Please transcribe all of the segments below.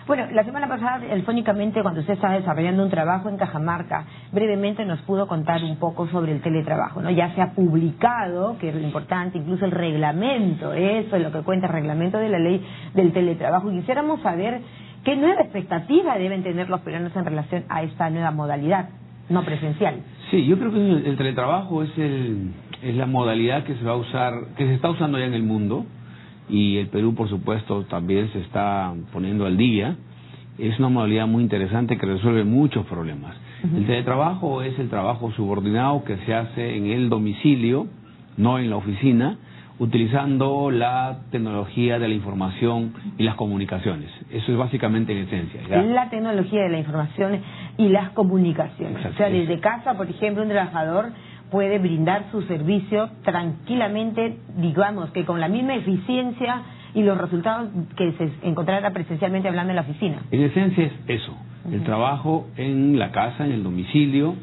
Bueno, la semana pasada, telefónicamente, cuando usted estaba desarrollando un trabajo en Cajamarca, brevemente nos pudo contar un poco sobre el teletrabajo, ¿no? Ya se ha publicado, que es lo importante, incluso el reglamento, eso es lo que cuenta el reglamento de la ley del teletrabajo. Y quisiéramos saber qué nueva expectativa deben tener los peruanos en relación a esta nueva modalidad no presencial. Sí, yo creo que el teletrabajo es la modalidad que se va a usar, que se está usando ya en el mundo, y el Perú, por supuesto, también se está poniendo al día. Es una modalidad muy interesante que resuelve muchos problemas. El teletrabajo es el trabajo subordinado que se hace en el domicilio, no en la oficina, utilizando la tecnología de la información y las comunicaciones. Eso es básicamente en esencia, ¿ya? La tecnología de la información y las comunicaciones. Exacto. O sea, desde casa, por ejemplo, un trabajador puede brindar su servicio tranquilamente, digamos que con la misma eficiencia y los resultados que se encontrará presencialmente hablando en la oficina. En esencia es eso, el trabajo en la casa, en el domicilio,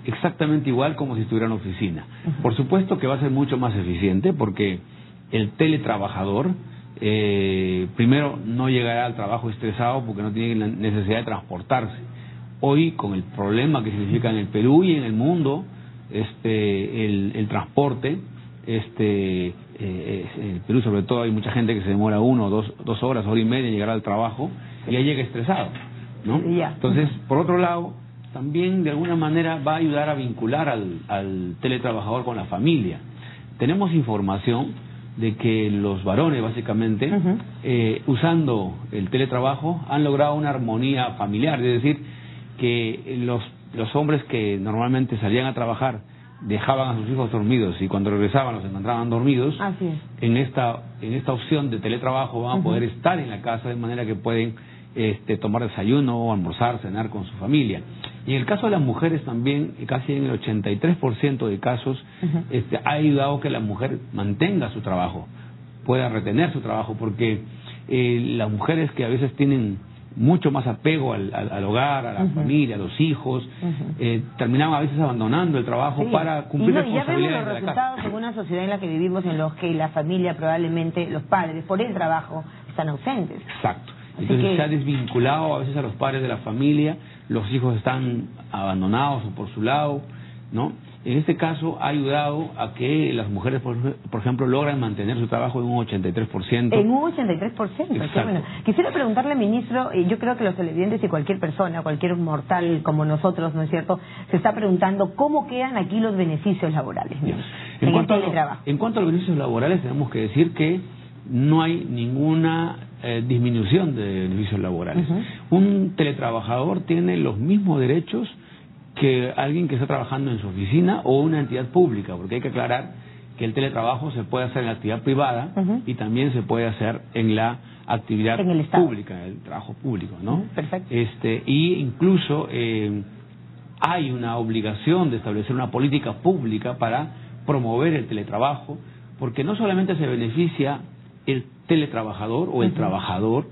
exactamente igual como si estuviera en la oficina. Por supuesto que va a ser mucho más eficiente porque el teletrabajador primero no llegará al trabajo estresado porque no tiene la necesidad de transportarse. Hoy, con el problema que significa en el Perú y en el mundo el transporte, en el Perú sobre todo hay mucha gente que se demora 1 o 2 horas, hora y media en llegar al trabajo y ya llega estresado, ¿no? Entonces, por otro lado, también de alguna manera va a ayudar a vincular al teletrabajador con la familia. Tenemos información de que los varones, básicamente, usando el teletrabajo, han logrado una armonía familiar, es decir, que los hombres que normalmente salían a trabajar dejaban a sus hijos dormidos y cuando regresaban los encontraban dormidos. Así es. En esta opción de teletrabajo van a poder estar en la casa de manera que pueden tomar desayuno, almorzar, cenar con su familia. Y en el caso de las mujeres también, casi en el 83% de casos, ha ayudado que la mujer mantenga su trabajo, pueda retener su trabajo, porque las mujeres que a veces tienen mucho más apego al hogar, a la familia, a los hijos, terminaban a veces abandonando el trabajo para cumplir responsabilidades de la casa. Ya vemos los resultados en una sociedad en la que vivimos, en los que la familia, probablemente los padres, por el trabajo, están ausentes. Exacto. Entonces se ha desvinculado a veces a los padres de la familia, los hijos están abandonados o por su lado, ¿no? En este caso ha ayudado a que las mujeres, por ejemplo, logran mantener su trabajo en un 83%. En un 83%. Qué bueno. Quisiera preguntarle, ministro, yo creo que los televidentes y cualquier persona, cualquier mortal como nosotros, ¿no es cierto?, se está preguntando cómo quedan aquí los beneficios laborales. En cuanto a los beneficios laborales, tenemos que decir que no hay ninguna disminución de beneficios laborales. Un teletrabajador tiene los mismos derechos que alguien que está trabajando en su oficina o una entidad pública, porque hay que aclarar que el teletrabajo se puede hacer en la actividad privada y también se puede hacer en la actividad pública, en el trabajo público, ¿no? Perfecto. Y incluso hay una obligación de establecer una política pública para promover el teletrabajo, porque no solamente se beneficia el teletrabajador o el trabajador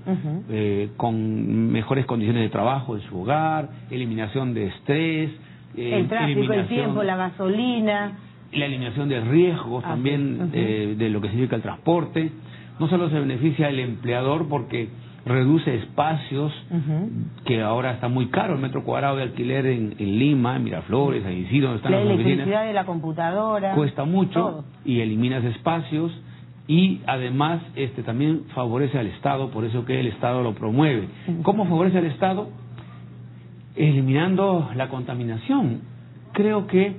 con mejores condiciones de trabajo en su hogar, eliminación de estrés, el tráfico, el tiempo, la gasolina, la eliminación de riesgos también de lo que significa el transporte. No solo se beneficia el empleador porque reduce espacios, que ahora está muy caro el metro cuadrado de alquiler en Lima, en Miraflores, en Isidro, donde están las oficinas. La electricidad de la computadora. Cuesta mucho y eliminas espacios. Y además también favorece al Estado, por eso que el Estado lo promueve. ¿Cómo favorece al Estado? Eliminando la contaminación. Creo que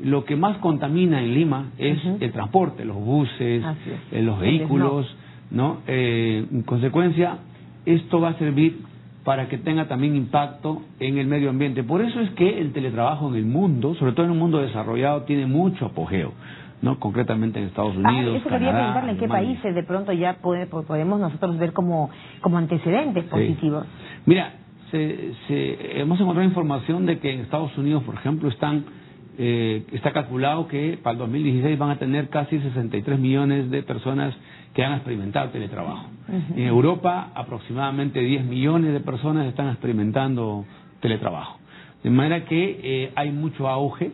lo que más contamina en Lima es el transporte, los buses, los vehículos, ¿no? En consecuencia, esto va a servir para que tenga también impacto en el medio ambiente. Por eso es que el teletrabajo en el mundo, sobre todo en un mundo desarrollado, tiene mucho apogeo, ¿no? Concretamente en Estados Unidos, eso quería preguntarle, ¿en qué países de pronto ya podemos nosotros ver como antecedentes positivos? Mira, hemos encontrado información de que en Estados Unidos, por ejemplo, está calculado que para el 2016 van a tener casi 63 millones de personas que han experimentado teletrabajo. En Europa, aproximadamente 10 millones de personas están experimentando teletrabajo. De manera que hay mucho auge.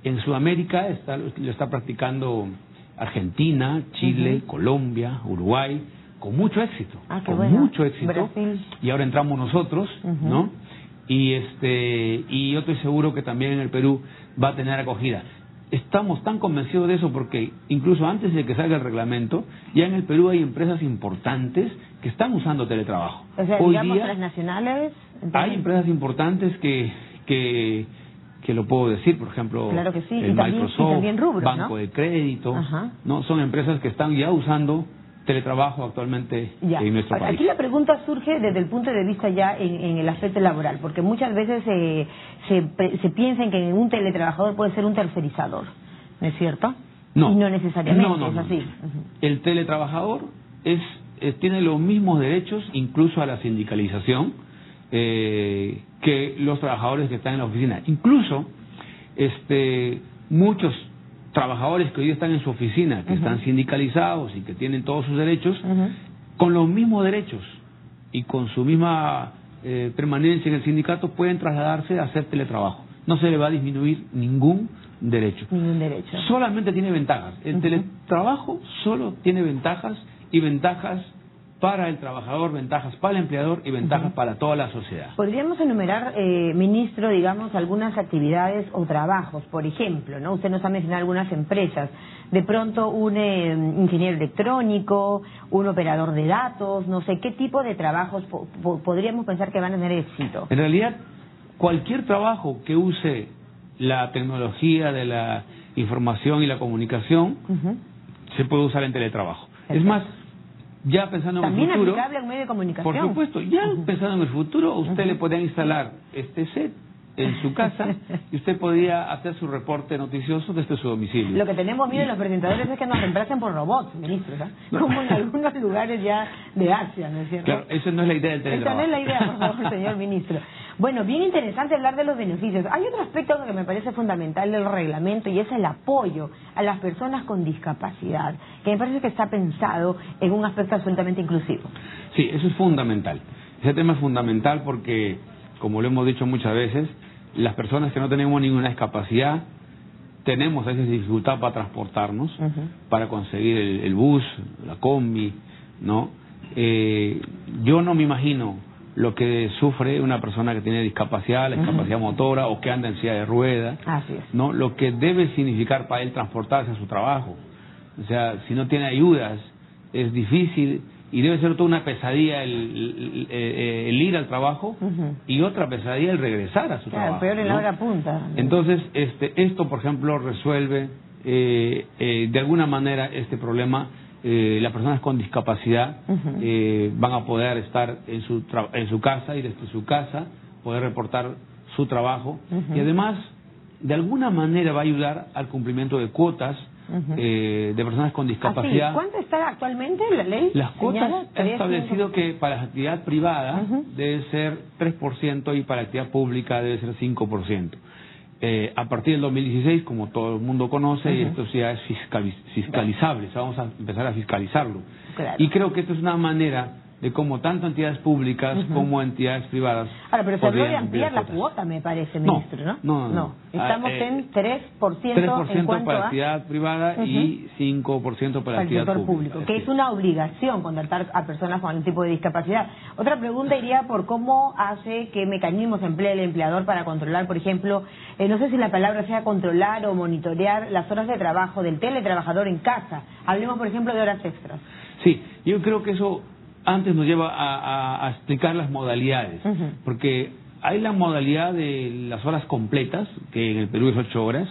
En Sudamérica lo está practicando Argentina, Chile, Colombia, Uruguay, con mucho éxito, qué bueno. mucho éxito. Brasil. Y ahora entramos nosotros, ¿no? Y yo estoy seguro que también en el Perú va a tener acogida. Estamos tan convencidos de eso porque incluso antes de que salga el reglamento, ya en el Perú hay empresas importantes que están usando teletrabajo. O sea, hoy digamos día transnacionales. hay empresas importantes que lo puedo decir, por ejemplo, claro que sí. el Microsoft, y también rubros, Banco de Crédito, ¿no? Son empresas que están ya usando teletrabajo actualmente en nuestro país. Aquí la pregunta surge desde el punto de vista ya en el aspecto laboral, porque muchas veces se piensa en que un teletrabajador puede ser un tercerizador, ¿no es cierto? No. Y no necesariamente no, es así. El teletrabajador tiene los mismos derechos, incluso a la sindicalización, que los trabajadores que están en la oficina. Incluso muchos trabajadores que hoy están en su oficina, que están sindicalizados y que tienen todos sus derechos, con los mismos derechos y con su misma permanencia en el sindicato, pueden trasladarse a hacer teletrabajo. No se le va a disminuir ningún derecho. Ningún derecho. Solamente tiene ventajas. El teletrabajo solo tiene ventajas, y ventajas para el trabajador, ventajas para el empleador y ventajas para toda la sociedad. ¿Podríamos enumerar, ministro, digamos, algunas actividades o trabajos? Por ejemplo, ¿no? Usted nos ha mencionado algunas empresas. De pronto un ingeniero electrónico, un operador de datos, no sé, ¿qué tipo de trabajos podríamos pensar que van a tener éxito? En realidad, cualquier trabajo que use la tecnología de la información y la comunicación se puede usar en teletrabajo. Es más, ya pensando en el futuro, también aplicable a un medio de comunicación. Por supuesto, ya pensando en el futuro, usted le podría instalar este set en su casa y usted podría hacer su reporte noticioso desde su domicilio. Lo que tenemos miedo los presentadores es que nos reemplacen por robots, ministro, ¿no? Como en algunos lugares ya de Asia, ¿no es cierto? Claro, esa no es la idea del teletrabajo. Esa no es la idea, por favor, señor ministro. Bueno, bien interesante hablar de los beneficios. Hay otro aspecto que me parece fundamental del reglamento, y es el apoyo a las personas con discapacidad, que me parece que está pensado en un aspecto absolutamente inclusivo. Sí, eso es fundamental. Ese tema es fundamental porque, como lo hemos dicho muchas veces, las personas que no tenemos ninguna discapacidad tenemos a veces dificultad para transportarnos, para conseguir el bus, la combi, ¿no? Yo no me imagino lo que sufre una persona que tiene discapacidad, la discapacidad motora o que anda en silla de ruedas, ¿no? Lo que debe significar para él transportarse a su trabajo. O sea, si no tiene ayudas, es difícil. Y debe ser toda una pesadilla el ir al trabajo y otra pesadilla el regresar a su trabajo. Peor en la hora punta. Entonces, esto, por ejemplo, resuelve de alguna manera este problema. Las personas con discapacidad van a poder estar en su casa y desde su casa poder reportar su trabajo y además, de alguna manera va a ayudar al cumplimiento de cuotas de personas con discapacidad. ¿Cuánto está actualmente la ley? Las cuotas han establecido que para la actividad privada debe ser 3% y para la actividad pública debe ser 5%. A partir del 2016, como todo el mundo conoce, esto ya es fiscalizable, vamos a empezar a fiscalizarlo. Y creo que esto es una manera de cómo tanto entidades públicas como entidades privadas. Ahora, pero se habló de ampliar la cuota, me parece, ministro, ¿no? No. Estamos en 3%, 3% en cuanto para la actividad privada y 5% para la actividad sector público, que es una obligación contratar a personas con algún tipo de discapacidad. Otra pregunta iría por cómo hace, qué mecanismos emplea el empleador para controlar, por ejemplo, no sé si la palabra sea controlar o monitorear las horas de trabajo del teletrabajador en casa. Hablemos, por ejemplo, de horas extras. Sí, yo creo que eso antes nos lleva a explicar las modalidades, porque hay la modalidad de las horas completas, que en el Perú es 8 horas,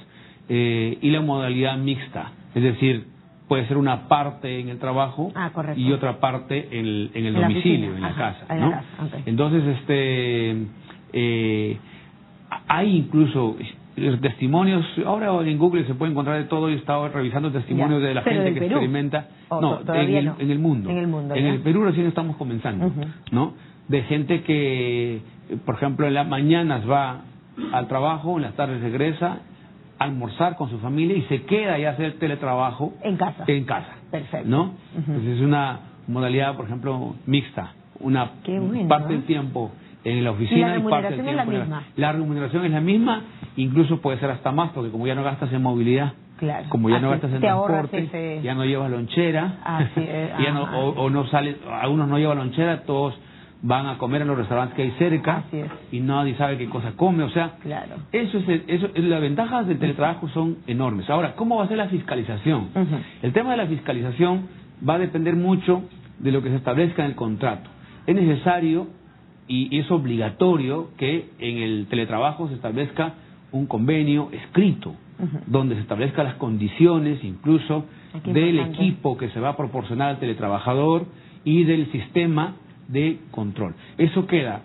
y la modalidad mixta, es decir, puede ser una parte en el trabajo y otra parte en el domicilio, en la casa, ¿no? Entonces, hay incluso testimonios, ahora en Google se puede encontrar de todo. Yo he estado revisando testimonios de la gente que experimenta. No, en el mundo. En el Perú recién estamos comenzando, ¿no? De gente que, por ejemplo, en las mañanas va al trabajo, en las tardes regresa a almorzar con su familia y se queda y hace el teletrabajo en casa. Perfecto. ¿No? Entonces es una modalidad, por ejemplo, mixta. Una parte del tiempo en la oficina y parte del tiempo. La remuneración es la misma, incluso puede ser hasta más, porque como ya no gastas en movilidad, Claro. Como ya no gastas en transporte, ese... ya no llevas lonchera, Así es. ya no, o no sales, algunos no llevan lonchera, todos van a comer en los restaurantes que hay cerca. Así es. Y nadie sabe qué cosa come, o sea, claro. Las ventajas del teletrabajo son enormes. Ahora, ¿cómo va a ser la fiscalización? El tema de la fiscalización va a depender mucho de lo que se establezca en el contrato. Es necesario y es obligatorio que en el teletrabajo se establezca un convenio escrito, donde se establezcan las condiciones incluso del equipo que se va a proporcionar al teletrabajador y del sistema de control. Eso queda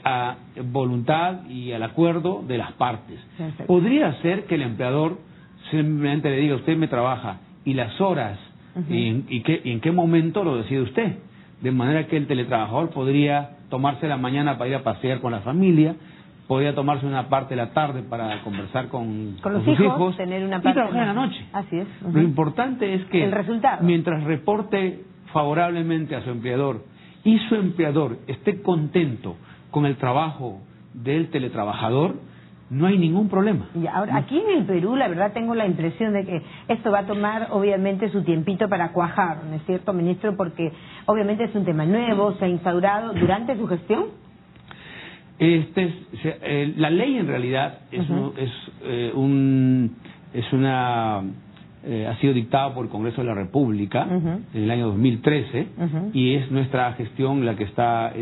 a voluntad y al acuerdo de las partes. Perfecto. Podría ser que el empleador simplemente le diga: usted me trabaja y las horas y en qué momento lo decide usted, de manera que el teletrabajador podría tomarse la mañana para ir a pasear con la familia, podría tomarse una parte de la tarde para conversar con los sus hijos, tener una parte y trabajar en la noche. Así es. Lo importante es que el resultado, mientras reporte favorablemente a su empleador y su empleador esté contento con el trabajo del teletrabajador, no hay ningún problema. Y ahora, aquí en el Perú, la verdad, tengo la impresión de que esto va a tomar, obviamente, su tiempito para cuajar, ¿no es cierto, ministro? Porque, obviamente, es un tema nuevo, se ha instaurado durante su gestión. La ley, en realidad, ha sido dictada por el Congreso de la República en el año 2013 y es nuestra gestión la que está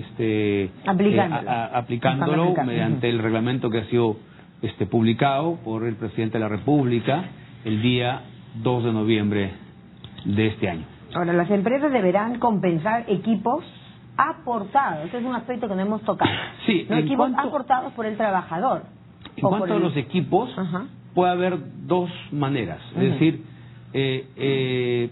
aplicándolo mediante el reglamento que ha sido publicado por el Presidente de la República el día 2 de noviembre de este año. Ahora, las empresas deberán compensar equipos aportados. Ese es un aspecto que no hemos tocado. Sí, no, equipos aportados por el trabajador. En cuanto a los equipos, puede haber dos maneras, es decir,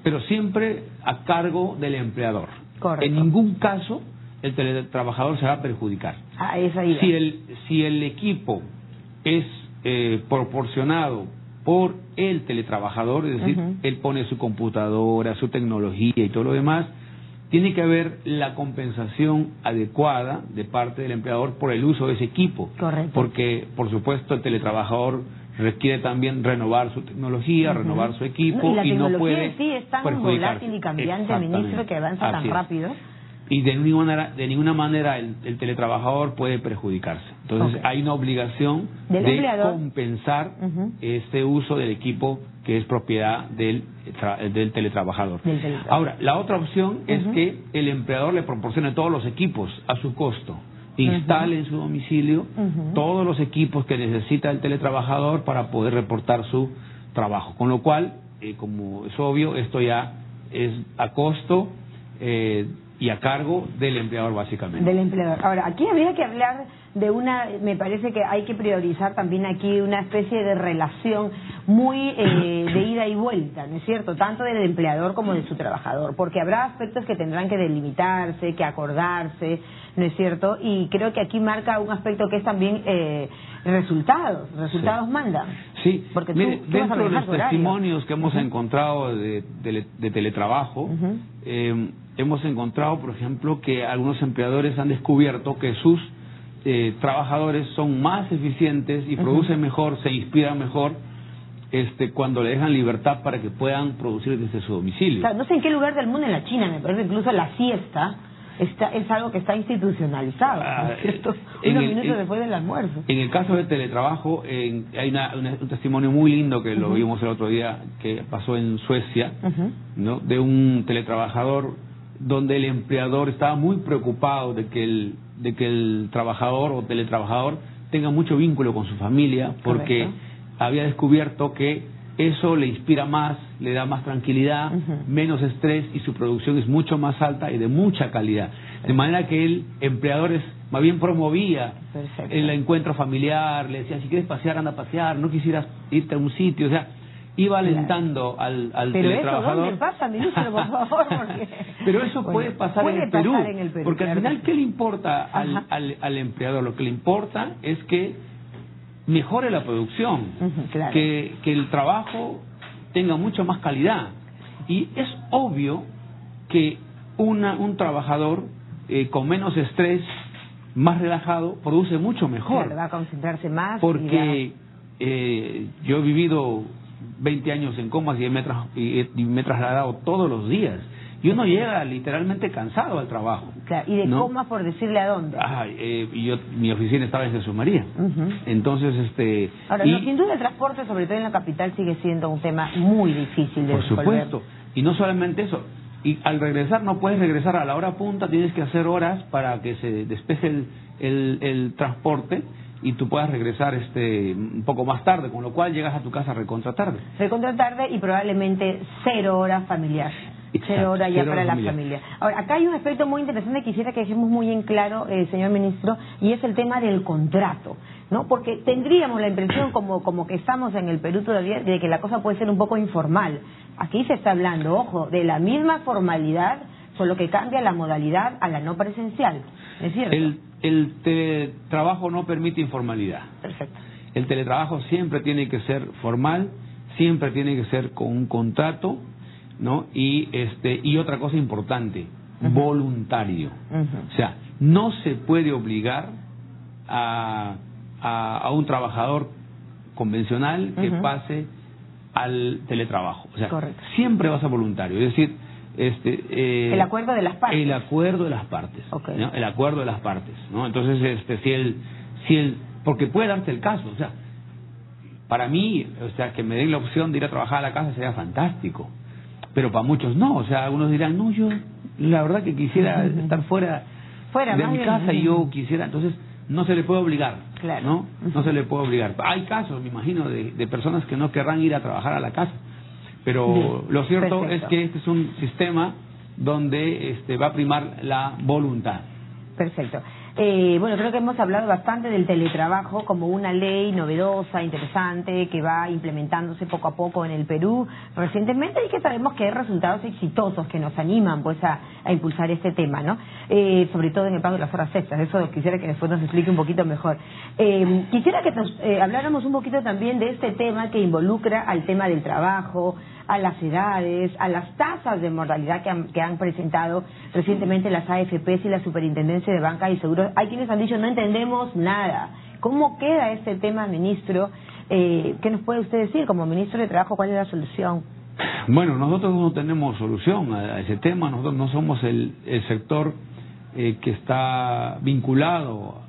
pero siempre a cargo del empleador. Correcto. En ningún caso el teletrabajador se va a perjudicar. Esa idea. Si el equipo es proporcionado por el teletrabajador, es decir, él pone su computadora, su tecnología y todo lo demás, tiene que haber la compensación adecuada de parte del empleador por el uso de ese equipo. Correcto. Porque, por supuesto, el teletrabajador requiere también renovar su tecnología, renovar su equipo, y no puede en sí es tan volátil y cambiante, ministro, que avanza tan rápido. Y de ninguna manera el teletrabajador puede perjudicarse. Entonces hay una obligación de compensar este uso del equipo que es propiedad del teletrabajador. Ahora, la otra opción es que el empleador le proporcione todos los equipos a su costo. Instale en su domicilio todos los equipos que necesita el teletrabajador para poder reportar su trabajo. Con lo cual, como es obvio, esto ya es a costo y a cargo del empleador, básicamente. Del empleador. Ahora, aquí habría que hablar de me parece que hay que priorizar también aquí una especie de relación muy de ida y vuelta, ¿no es cierto? Tanto del empleador como de su trabajador, porque habrá aspectos que tendrán que delimitarse, que acordarse, ¿no es cierto? Y creo que aquí marca un aspecto que es también resultados mandan. Sí, porque dentro de los testimonios que hemos encontrado de teletrabajo, hemos encontrado, por ejemplo, que algunos empleadores han descubierto que sus trabajadores son más eficientes y producen mejor, se inspiran mejor cuando le dejan libertad para que puedan producir desde su domicilio. Claro, no sé en qué lugar del mundo, en la China, me parece incluso la siesta es algo que está institucionalizado, ¿no es cierto? Unos minutos después del almuerzo. En el caso del teletrabajo, hay un testimonio muy lindo que lo vimos el otro día, que pasó en Suecia, ¿no? De un teletrabajador donde el empleador estaba muy preocupado de que el trabajador o teletrabajador tenga mucho vínculo con su familia, porque había descubierto que eso le inspira más, le da más tranquilidad, menos estrés y su producción es mucho más alta y de mucha calidad. De manera que el empleador más bien promovía el encuentro familiar, le decía: si quieres pasear, anda a pasear, no quisieras irte a un sitio, o sea, iba alentando al teletrabajador. ¿Pero eso dónde pasa, ministro, por favor? Pero eso puede pasar en el Perú, porque al final, ¿qué le importa al empleador? Lo que le importa es que mejore la producción, que el trabajo tenga mucho más calidad. Y es obvio que un trabajador con menos estrés, más relajado, produce mucho mejor. Claro, va a concentrarse más. Porque yo he vivido 20 años en Comas y me he trasladado todos los días. Y uno llega literalmente cansado al trabajo. Claro, ¿y de Comas por decirle a dónde? Mi oficina estaba en Jesús María. Entonces, Ahora, sin duda el transporte, sobre todo en la capital, sigue siendo un tema muy difícil de resolver. Por supuesto. Y no solamente eso. Y al regresar, no puedes regresar a la hora punta, tienes que hacer horas para que se despeje el transporte y tú puedas regresar un poco más tarde, con lo cual llegas a tu casa recontra tarde. Recontra tarde y probablemente 0 horas familiar. Exacto, 0 horas ya 0 para la familiar. familia. Ahora, acá hay un aspecto muy interesante que quisiera que dejemos muy en claro, señor ministro, y es el tema del contrato, ¿no? Porque tendríamos la impresión, como que estamos en el Perú todavía, de que la cosa puede ser un poco informal. Aquí se está hablando, ojo, de la misma formalidad, solo que cambia la modalidad a la no presencial, ¿es cierto? El teletrabajo no permite informalidad. Perfecto. El teletrabajo siempre tiene que ser formal, siempre tiene que ser con un contrato, ¿no? Y otra cosa importante, voluntario. O sea, no se puede obligar a un trabajador convencional que pase al teletrabajo. O sea, correcto, siempre va a ser voluntario. Es decir, el acuerdo de las partes. El acuerdo de las partes. Okay. ¿No? El acuerdo de las partes, ¿no? Entonces, porque puede darse el caso, o sea, para mí, o sea, que me den la opción de ir a trabajar a la casa sería fantástico, pero para muchos no, o sea, algunos dirán, no, yo la verdad que quisiera estar fuera de mi casa y yo quisiera, entonces no se le puede obligar, claro, ¿no? No se le puede obligar. Hay casos, me imagino, de personas que no querrán ir a trabajar a la casa, pero bien, lo cierto perfecto, es que este es un sistema donde va a primar la voluntad. Perfecto. Bueno, creo que hemos hablado bastante del teletrabajo como una ley novedosa, interesante, que va implementándose poco a poco en el Perú recientemente y que sabemos que hay resultados exitosos que nos animan pues a impulsar este tema, ¿no? Sobre todo en el pago de las horas extras. Eso quisiera que después nos explique un poquito mejor. Quisiera que habláramos un poquito también de este tema que involucra al tema del trabajo, a las edades, a las tasas de mortalidad que han presentado recientemente las AFPs y la Superintendencia de Banca y Seguros. Hay quienes han dicho no entendemos nada. ¿Cómo queda este tema, ministro? ¿Qué nos puede usted decir como ministro de Trabajo? ¿Cuál es la solución? Bueno, nosotros no tenemos solución a ese tema. Nosotros no somos el sector que está vinculado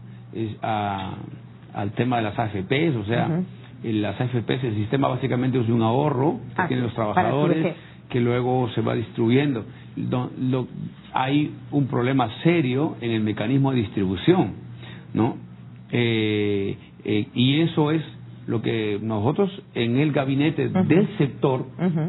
al tema de las AFPs, o sea, las AFPs, el sistema básicamente es de un ahorro que tienen los trabajadores que luego se va distribuyendo. Hay un problema serio en el mecanismo de distribución, ¿no? Y eso es lo que nosotros en el gabinete del sector,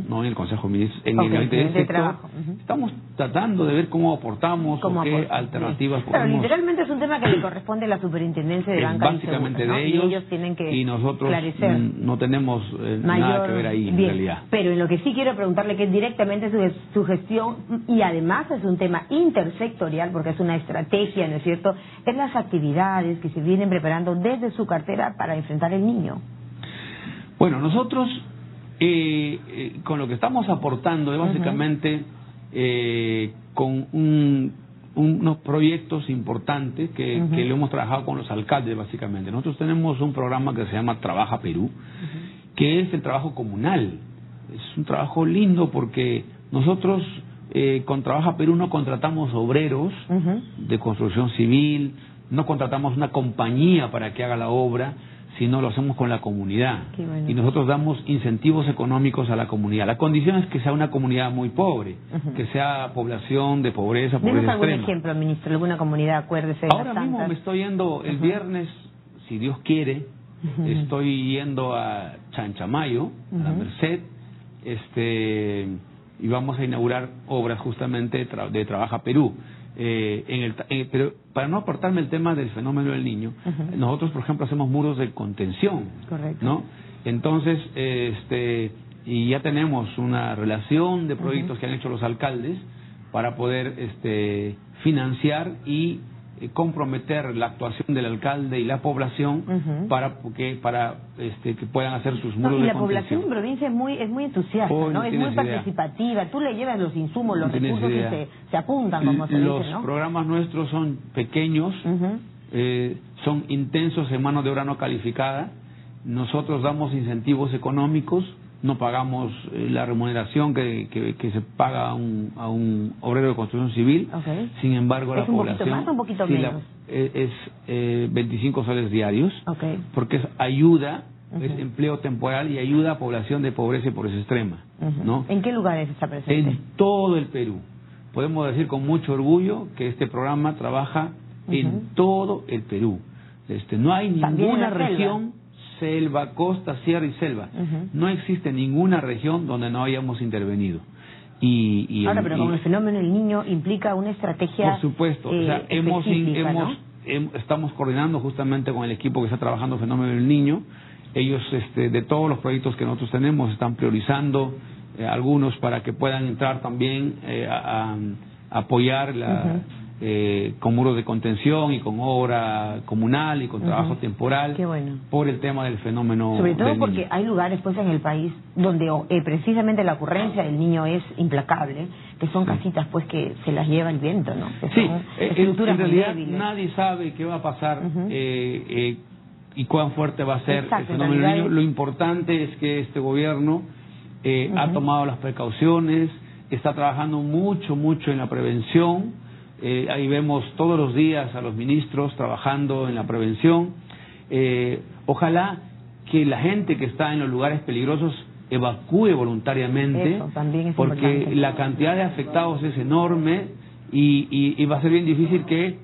no en el Consejo de Ministros, en el gabinete del sector, estamos tratando de ver cómo aportamos o qué alternativas podemos. Pero literalmente es un tema que le corresponde a la Superintendencia de Banca y Seguros, básicamente ¿no? de ellos, y ellos tienen que y nosotros esclarecer. No tenemos nada que ver ahí en realidad. Pero en lo que sí quiero preguntarle, que es directamente su gestión, y además es un tema intersectorial, porque es una estrategia, ¿no es cierto?, es las actividades que se vienen preparando desde su cartera para enfrentar el niño. Bueno, nosotros con lo que estamos aportando es básicamente con unos proyectos importantes que lo hemos trabajado con los alcaldes básicamente. Nosotros tenemos un programa que se llama Trabaja Perú, que es el trabajo comunal. Es un trabajo lindo porque nosotros con Trabaja Perú no contratamos obreros de construcción civil, no contratamos una compañía para que haga la obra, sino lo hacemos con la comunidad. Bueno. Y nosotros damos incentivos económicos a la comunidad. La condición es que sea una comunidad muy pobre, que sea población de pobreza Demos algún extrema. ejemplo, ministro, alguna comunidad, acuérdese. Ahora mismo me estoy yendo el viernes, si Dios quiere, estoy yendo a Chanchamayo, a la Merced, y vamos a inaugurar obras justamente de Trabaja Perú. Pero para no apartarme el tema del fenómeno del niño, nosotros, por ejemplo, hacemos muros de contención. Correcto. ¿No? Entonces, y ya tenemos una relación de proyectos que han hecho los alcaldes para poder financiar y comprometer la actuación del alcalde y la población para que puedan hacer sus muros de contención. Y la población en provincia es muy entusiasta, ¿no? Es muy participativa. Tú le llevas los insumos, los recursos y se apuntan, como se dice, ¿no? Los programas nuestros son pequeños, son intensos en mano de obra no calificada. Nosotros damos incentivos económicos no pagamos la remuneración que se paga a un obrero de construcción civil. Okay. Sin embargo, ¿Es la un población... poquito más o un poquito sí, menos? es 25 soles diarios, Okay. porque es ayuda, es empleo temporal y ayuda a población de pobreza y pobreza extrema, ¿no? ¿En qué lugares está presente? En todo el Perú. Podemos decir con mucho orgullo que este programa trabaja en todo el Perú. No hay ninguna región, selva, costa, sierra y selva. No existe ninguna región donde no hayamos intervenido. Ahora, pero con el fenómeno del niño implica una estrategia. Por supuesto, o sea, estamos coordinando justamente con el equipo que está trabajando el fenómeno del niño. Ellos, de todos los proyectos que nosotros tenemos, están priorizando algunos para que puedan entrar también a apoyar con muros de contención y con obra comunal y con trabajo temporal. Qué bueno. Por el tema del fenómeno sobre todo del porque niño. Hay lugares pues en el país donde precisamente la ocurrencia del niño es implacable, que son casitas pues que se las lleva el viento, ¿no? Que sí, son estructuras en realidad muy débiles. nadie sabe qué va a pasar y cuán fuerte va a ser el fenómeno del niño. Lo importante es que este gobierno ha tomado las precauciones, está trabajando mucho en la prevención. Ahí vemos todos los días a los ministros trabajando en la prevención. Ojalá que la gente que está en los lugares peligrosos evacúe voluntariamente. Eso también es porque importante. La cantidad de afectados es enorme y va a ser bien difícil que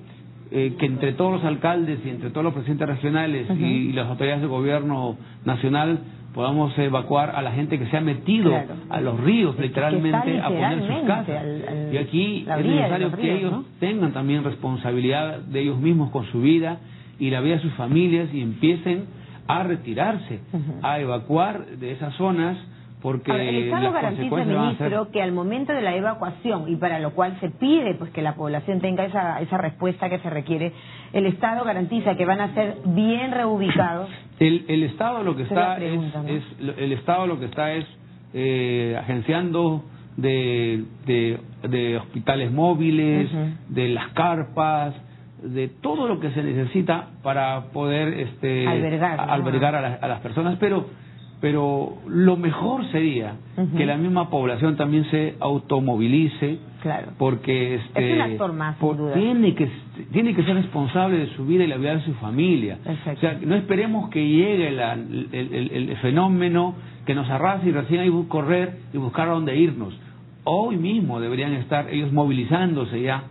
entre todos los alcaldes y entre todos los presidentes regionales y las autoridades del gobierno nacional podamos evacuar a la gente que se ha metido a los ríos, literalmente, a poner sus casas. Y aquí es necesario que ellos tengan también responsabilidad de ellos mismos con su vida y la vida de sus familias y empiecen a retirarse, a evacuar de esas zonas, porque el Estado las garantiza, consecuencias van a ser... ministro, que al momento de la evacuación, y para lo cual se pide pues que la población tenga esa respuesta que se requiere, el Estado garantiza que van a ser bien reubicados. El Estado lo que está el Estado lo que está es agenciando de hospitales móviles, de las carpas, de todo lo que se necesita para poder albergar a las personas, pero lo mejor sería que la misma población también se automovilice, porque es un actor más, sin duda. tiene que ser responsable de su vida y la vida de su familia. O sea, no esperemos que llegue el fenómeno que nos arrase y recién hay que correr y buscar a dónde irnos. Hoy mismo deberían estar ellos movilizándose ya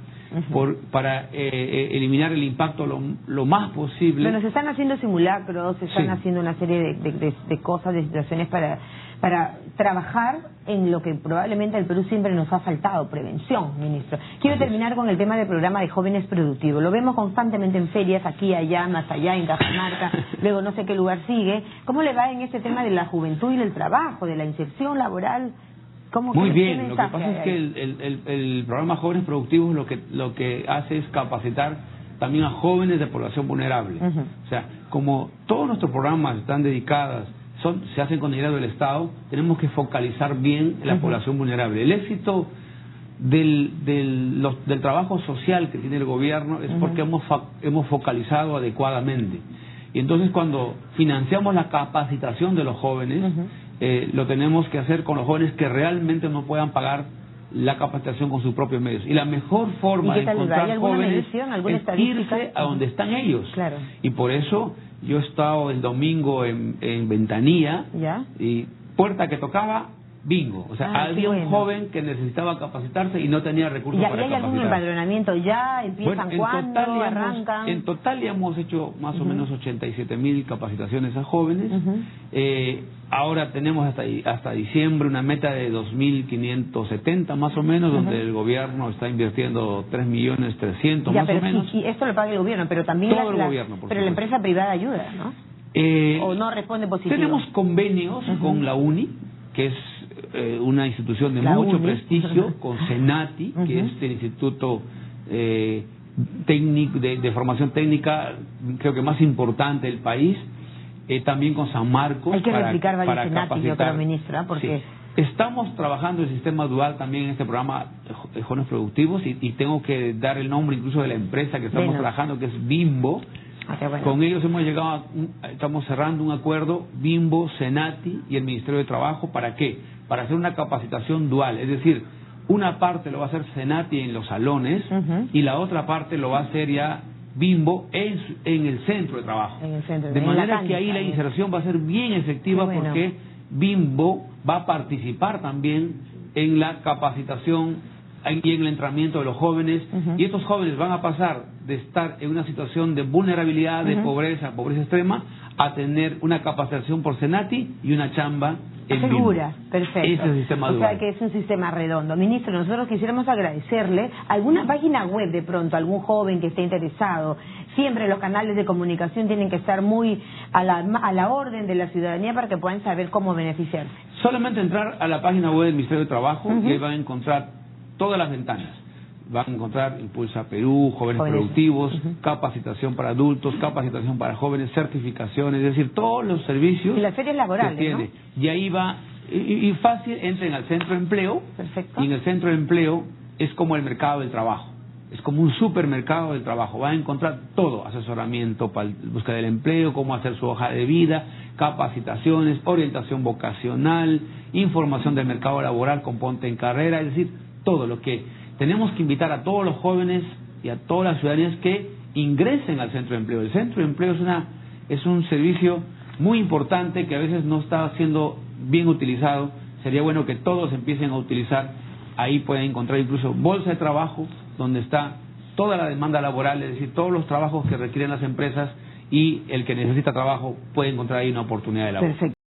para eliminar el impacto lo más posible. Bueno, se están haciendo simulacros, se están haciendo una serie de cosas, de situaciones para trabajar en lo que probablemente al Perú siempre nos ha faltado, prevención, ministro. Quiero terminar con el tema del programa de jóvenes productivos. Lo vemos constantemente en ferias, aquí, allá, más allá, en Cajamarca, luego no sé qué lugar sigue. ¿Cómo le va en este tema de la juventud y del trabajo, de la inserción laboral? Muy bien, lo que pasa es que el programa Jóvenes Productivos lo que hace es capacitar también a jóvenes de población vulnerable. O sea, como todos nuestros programas están dedicados, se hacen con dinero del Estado, tenemos que focalizar bien la población vulnerable. El éxito del trabajo social que tiene el gobierno es porque hemos focalizado adecuadamente. Y entonces cuando financiamos la capacitación de los jóvenes, lo tenemos que hacer con los jóvenes que realmente no puedan pagar la capacitación con sus propios medios. Y la mejor forma de encontrar jóvenes es irse a donde están ellos. Y por eso yo he estado el domingo en Ventanilla y puerta que tocaba, bingo. O sea, había un joven que necesitaba capacitarse y no tenía recursos para capacitarse. ¿Y hay algún empadronamiento ya? ¿Empiezan cuándo? ¿Arrancan? En total ya hemos hecho más o menos 87,000 capacitaciones a jóvenes. Ahora tenemos hasta diciembre una meta de 2.570 más o menos, donde el gobierno está invirtiendo 3.300.000 más o menos. Y esto lo paga el gobierno, pero también todo el gobierno, pero la empresa privada ayuda, ¿no? ¿O no responde positivo? Tenemos convenios con la UNI, que es una institución de mucho prestigio, con Senati, que es el instituto técnico de formación técnica, creo que más importante del país. También con San Marcos. Hay que replicar varios para Senati, capacitar. yo creo, ministra, porque... Estamos trabajando el sistema dual también en este programa de jóvenes productivos y tengo que dar el nombre incluso de la empresa que estamos trabajando, que es Bimbo. Qué bueno. Con ellos hemos llegado, estamos cerrando un acuerdo, Bimbo, Senati y el Ministerio de Trabajo. ¿Para qué? Para hacer una capacitación dual, es decir, una parte lo va a hacer Senati en los salones y la otra parte lo va a hacer ya Bimbo en el centro de trabajo. En el centro, de en manera la que ahí la inserción va a ser bien efectiva, bueno, porque Bimbo va a participar también en la capacitación y en el entrenamiento de los jóvenes, y estos jóvenes van a pasar de estar en una situación de vulnerabilidad, de pobreza extrema, a tener una capacitación por Senati y una chamba en segura. Bimbo. Perfecto. Ese es el sistema dual. O sea que es un sistema redondo. Ministro, nosotros quisiéramos agradecerle alguna página web de pronto, algún joven que esté interesado. Siempre los canales de comunicación tienen que estar muy a la orden de la ciudadanía para que puedan saber cómo beneficiarse. Solamente entrar a la página web del Ministerio de Trabajo y ahí van a encontrar todas las ventanas. Van a encontrar Impulsa Perú, Jóvenes Productivos, capacitación para adultos, capacitación para jóvenes, certificaciones, es decir, todos los servicios y las ferias laborales, que tiene. ¿No? Y ahí va, y fácil, entren al centro de empleo. Perfecto. Y en el centro de empleo es como el mercado del trabajo. Es como un supermercado del trabajo. Va a encontrar todo: asesoramiento para búsqueda del empleo, cómo hacer su hoja de vida, capacitaciones, orientación vocacional, información del mercado laboral con Ponte en Carrera, es decir, todo lo que tenemos que invitar a todos los jóvenes y a todas las ciudadanías que ingresen al centro de empleo. El centro de empleo es un servicio muy importante que a veces no está siendo bien utilizado. Sería bueno que todos empiecen a utilizar. Ahí pueden encontrar incluso bolsa de trabajo, donde está toda la demanda laboral, es decir, todos los trabajos que requieren las empresas, y el que necesita trabajo puede encontrar ahí una oportunidad de labor. Perfecto.